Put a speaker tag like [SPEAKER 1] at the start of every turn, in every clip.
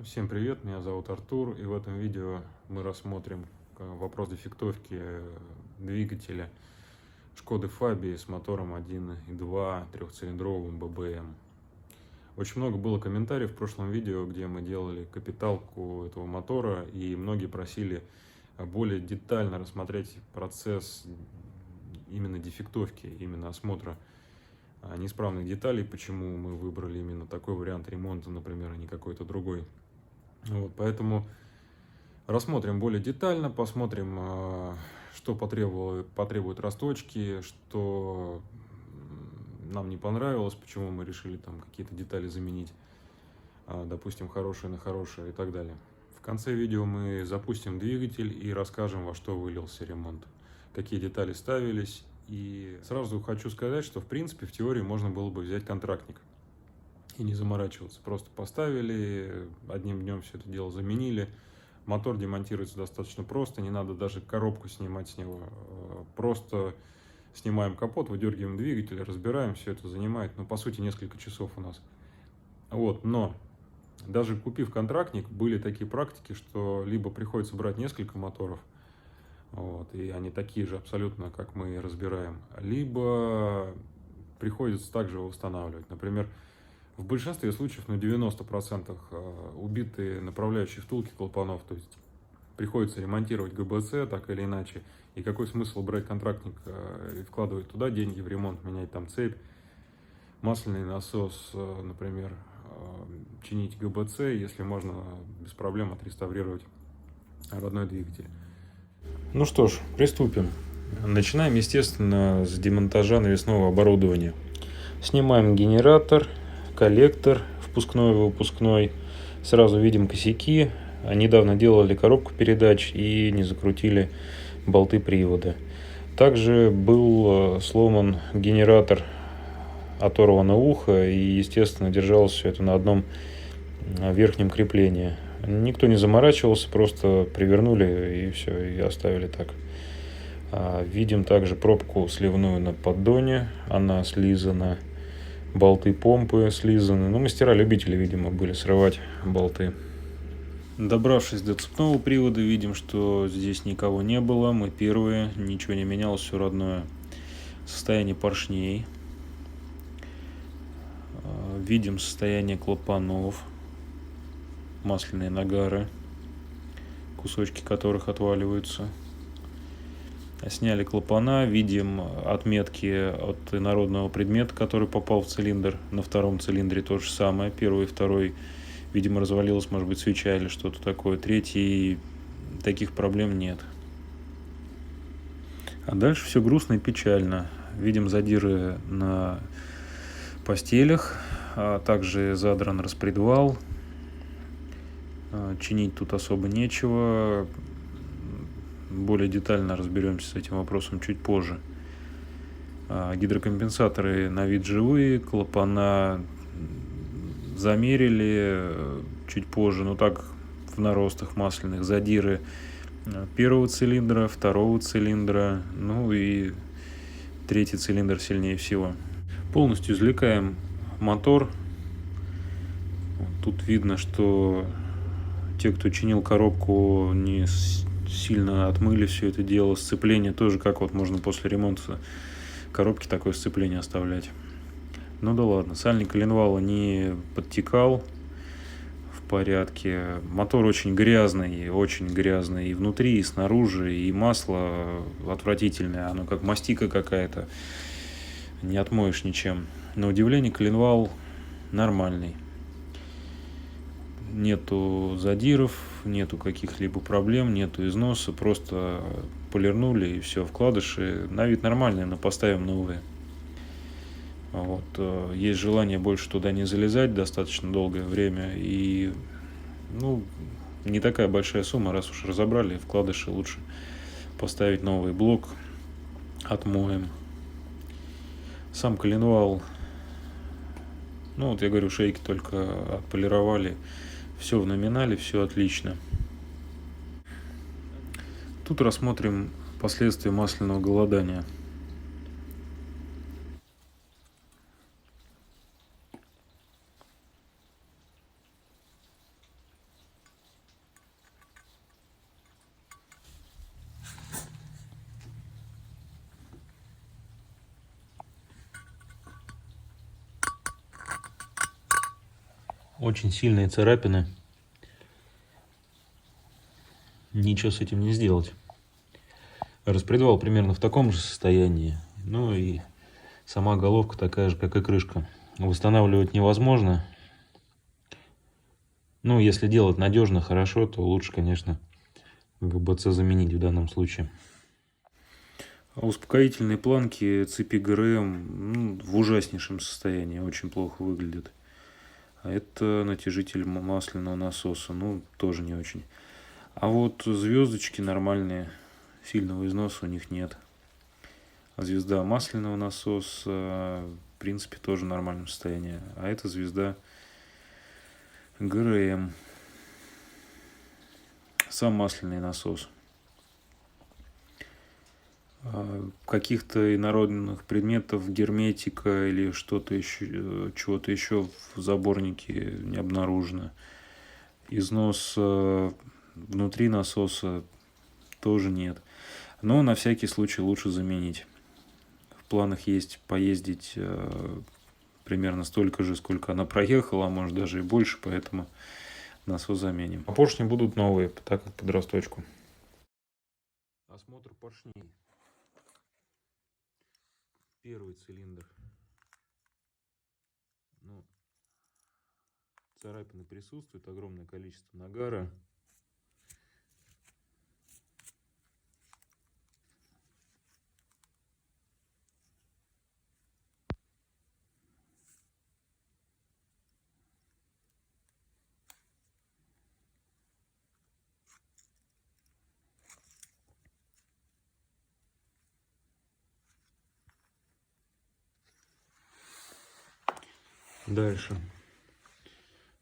[SPEAKER 1] Всем привет, меня зовут Артур, и в этом видео мы рассмотрим вопрос дефектовки двигателя Шкоды Фабии с мотором 1.2 трехцилиндровым ББМ. Очень много было комментариев в прошлом видео, где мы делали капиталку этого мотора, и многие просили более детально рассмотреть процесс именно дефектовки, именно осмотра неисправных деталей, почему мы выбрали именно такой вариант ремонта, например, а не какой-то другой. Поэтому рассмотрим более детально, посмотрим, что потребуют росточки, что нам не понравилось, почему мы решили там какие-то детали заменить, допустим, хорошие на хорошие и так далее. В конце видео мы запустим двигатель и расскажем, во что вылился ремонт, какие детали ставились. И сразу хочу сказать, что в принципе в теории можно было бы взять контрактник и не заморачиваться. Просто поставили, одним днем все это дело заменили. Мотор демонтируется достаточно просто, не надо даже коробку снимать с него. Просто снимаем капот, выдергиваем двигатель, разбираем, все это занимает, по сути, несколько часов у нас. Но даже купив контрактник, были такие практики, что либо приходится брать несколько моторов, и они такие же абсолютно, как мы разбираем, либо приходится также восстанавливать. Например, в большинстве случаев, 90% убитые направляющие втулки клапанов, то есть приходится ремонтировать ГБЦ так или иначе. И какой смысл брать контрактник и вкладывать туда деньги в ремонт, менять там цепь, масляный насос, например, чинить ГБЦ, если можно без проблем отреставрировать родной двигатель. Ну что ж, приступим. Начинаем, естественно, с демонтажа навесного оборудования. Снимаем генератор, коллектор впускной и выпускной. Сразу видим косяки. Недавно делали коробку передач и не закрутили болты привода. Также был сломан генератор, оторвано ухо, и, естественно, держалось все это на одном верхнем креплении. Никто не заморачивался, просто привернули и все, и оставили так. Видим также пробку сливную на поддоне, она слизана. Болты помпы слизаны. Мастера-любители, видимо, были срывать болты. Добравшись до цепного привода, видим, что здесь никого не было. Мы первые, ничего не менялось, все родное. Состояние поршней. Видим состояние клапанов. Масляные нагары, кусочки которых отваливаются. Сняли клапана, видим отметки от инородного предмета, который попал в цилиндр. На втором цилиндре то же самое. Первый и второй, видимо, развалилась, может быть, свеча или что-то такое. Третий, таких проблем нет. А дальше все грустно и печально. Видим задиры на постелях, а также задран распредвал. Чинить тут особо нечего. Более детально разберемся с этим вопросом чуть позже. Гидрокомпенсаторы на вид живые, клапана замерили чуть позже, так в наростах масляных. Задиры первого цилиндра, второго цилиндра, и третий цилиндр сильнее всего. Полностью извлекаем мотор. Тут видно, что те, кто чинил коробку, не сильно отмыли все это дело. Сцепление тоже, как можно после ремонта коробки такое сцепление оставлять. Да ладно, сальник коленвала не подтекал, в порядке. Мотор очень грязный и внутри, и снаружи, и масло отвратительное, оно как мастика какая-то, не отмоешь ничем. На удивление коленвал нормальный. Нету задиров, нету каких-либо проблем, нету износа, просто полирнули и все, вкладыши на вид нормальные, но поставим новые. Есть желание больше туда не залезать достаточно долгое время, и не такая большая сумма, раз уж разобрали вкладыши, лучше поставить новый блок, отмоем. Сам коленвал, я говорю, шейки только отполировали. Все в номинале, все отлично. Тут рассмотрим последствия масляного голодания.
[SPEAKER 2] Очень сильные царапины. Ничего с этим не сделать. Распредвал примерно в таком же состоянии. Ну и сама головка такая же, как и крышка. Восстанавливать невозможно. Ну, если делать надежно, хорошо, то лучше, конечно, ГБЦ заменить в данном случае.
[SPEAKER 1] Успокоительные планки цепи ГРМ в ужаснейшем состоянии, очень плохо выглядят. А это натяжитель масляного насоса, тоже не очень. А вот звездочки нормальные, сильного износа у них нет. А звезда масляного насоса, в принципе, тоже в нормальном состоянии. А это звезда ГРМ, сам масляный насос. Каких-то инородных предметов, герметика или что-то еще, чего-то еще в заборнике не обнаружено. Износ внутри насоса тоже нет. Но на всякий случай лучше заменить. В планах есть поездить примерно столько же, сколько она проехала, а может даже и больше, поэтому насос заменим. А поршни будут новые, так как под росточку. Осмотр поршней. Первый цилиндр. Царапины присутствуют, огромное количество нагара. Дальше.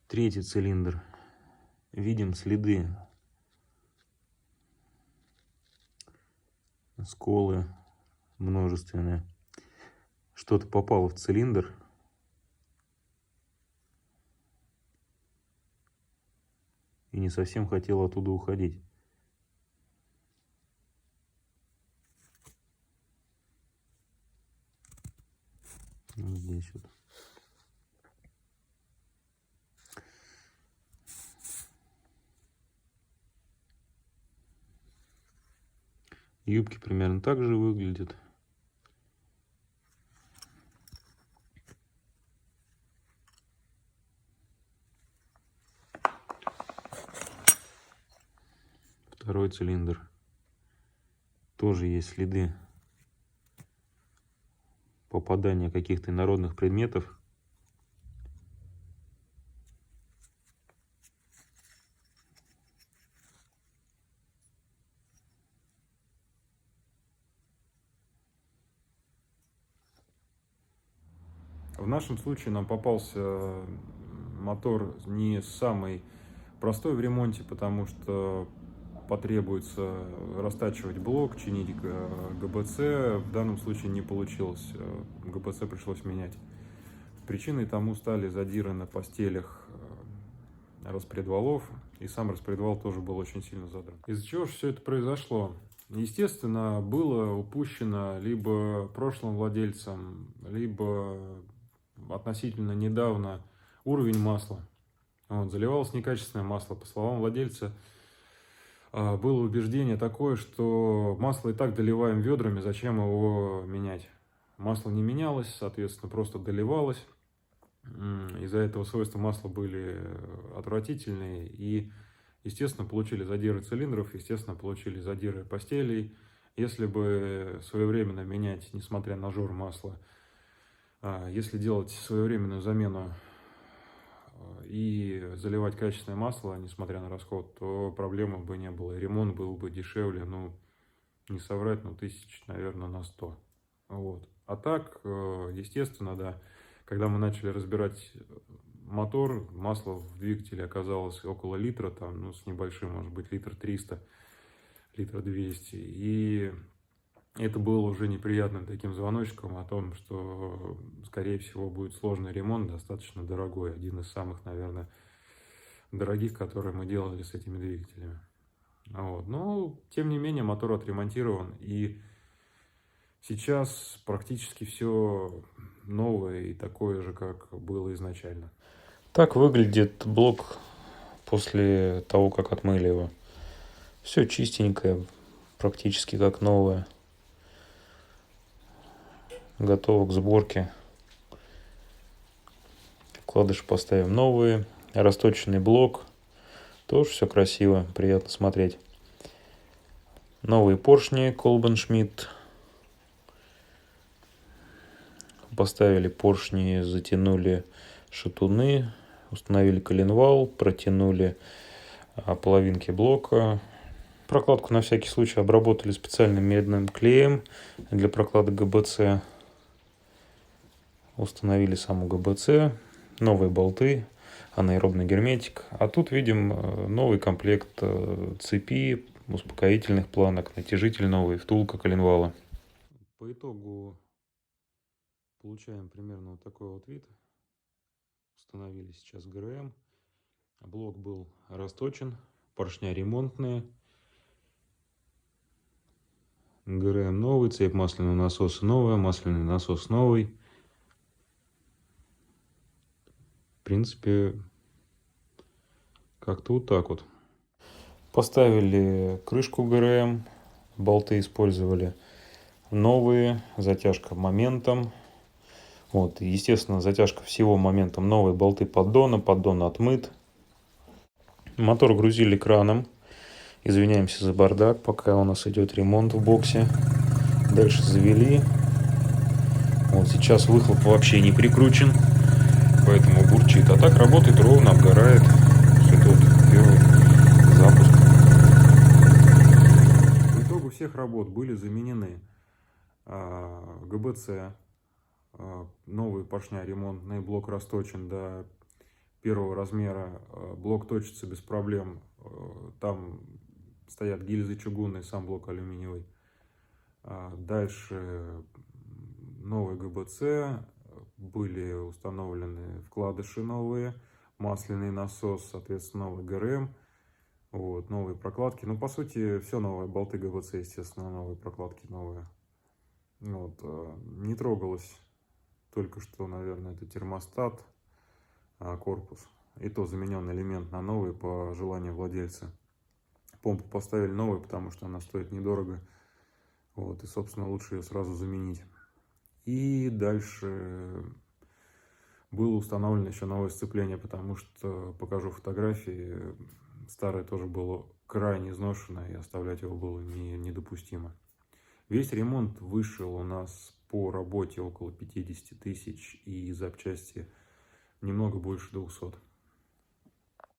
[SPEAKER 1] Третий цилиндр. Видим следы, сколы множественные. Что-то попало в цилиндр. И не совсем хотел оттуда уходить. Вот здесь вот. Юбки примерно так же выглядят. Второй цилиндр. Тоже есть следы попадания каких-то инородных предметов. В нашем случае нам попался мотор не самый простой в ремонте, потому что потребуется растачивать блок, чинить ГБЦ. В данном случае не получилось. ГБЦ пришлось менять. Причиной тому стали задиры на постелях распредвалов, и сам распредвал тоже был очень сильно задран. Из-за чего же все это произошло? Естественно, было упущено либо прошлым владельцем, либо относительно недавно уровень масла. Заливалось некачественное масло. По словам владельца, было убеждение такое, что масло и так доливаем ведрами, зачем его менять. Масло не менялось, соответственно, просто доливалось. Из-за этого свойства масла были отвратительные. И, естественно, получили задиры цилиндров, естественно, получили задиры постелей. Если бы своевременно менять, несмотря на жор масла, если делать своевременную замену и заливать качественное масло, несмотря на расход, то проблемы бы не было. Ремонт был бы дешевле, не соврать, 1000, наверное, на 100. Вот. А так, естественно, да, когда мы начали разбирать мотор, масло в двигателе оказалось около литра, с небольшим, может быть, литр 300, литр 200. И это было уже неприятным таким звоночком о том, что, скорее всего, будет сложный ремонт, достаточно дорогой. Один из самых, наверное, дорогих, которые мы делали с этими двигателями. Вот. Но, тем не менее, мотор отремонтирован. И сейчас практически все новое и такое же, как было изначально. Так выглядит блок после того, как отмыли его. Все чистенькое, практически как новое. Готово к сборке. Вкладыши поставим новые. Расточенный блок. Тоже все красиво, приятно смотреть. Новые поршни Kolben Schmidt. Поставили поршни, затянули шатуны, установили коленвал, протянули половинки блока. Прокладку на всякий случай обработали специальным медным клеем для прокладок ГБЦ. Установили саму ГБЦ, новые болты, анаэробный герметик. А тут видим новый комплект цепи, успокоительных планок, натяжитель новый, втулка коленвала. По итогу получаем примерно вот такой вот вид. Установили сейчас ГРМ. Блок был расточен, поршня ремонтные. ГРМ новый, цепь масляного насоса новая, масляный насос новый. В принципе, как-то вот так вот. Поставили крышку ГРМ, болты использовали новые, затяжка моментом. Вот, естественно, затяжка всего моментом, новые болты поддона, поддон отмыт. Мотор грузили краном. Извиняемся за бардак, пока у нас идет ремонт в боксе. Дальше завели. Вот сейчас выхлоп вообще не прикручен, поэтому бурчит. А так работает ровно, обгорает. Это вот первый запуск. По итогу всех работ были заменены ГБЦ, новые поршня ремонтные, блок расточен до первого размера, блок точится без проблем. Там стоят гильзы чугунные, сам блок алюминиевый. Дальше новый ГБЦ, были установлены вкладыши новые, масляный насос, соответственно, новый ГРМ, вот, новые прокладки. Ну, по сути, все новое, болты ГБЦ, естественно, новые прокладки новые. Вот, не трогалось только что, наверное, это термостат, корпус. И то заменен элемент на новый по желанию владельца. Помпу поставили новую, потому что она стоит недорого. Вот, и, собственно, лучше ее сразу заменить. И дальше было установлено еще новое сцепление, потому что, покажу фотографии, старое тоже было крайне изношено, и оставлять его было недопустимо. Весь ремонт вышел у нас по работе около 50 тысяч, и запчасти немного больше 200.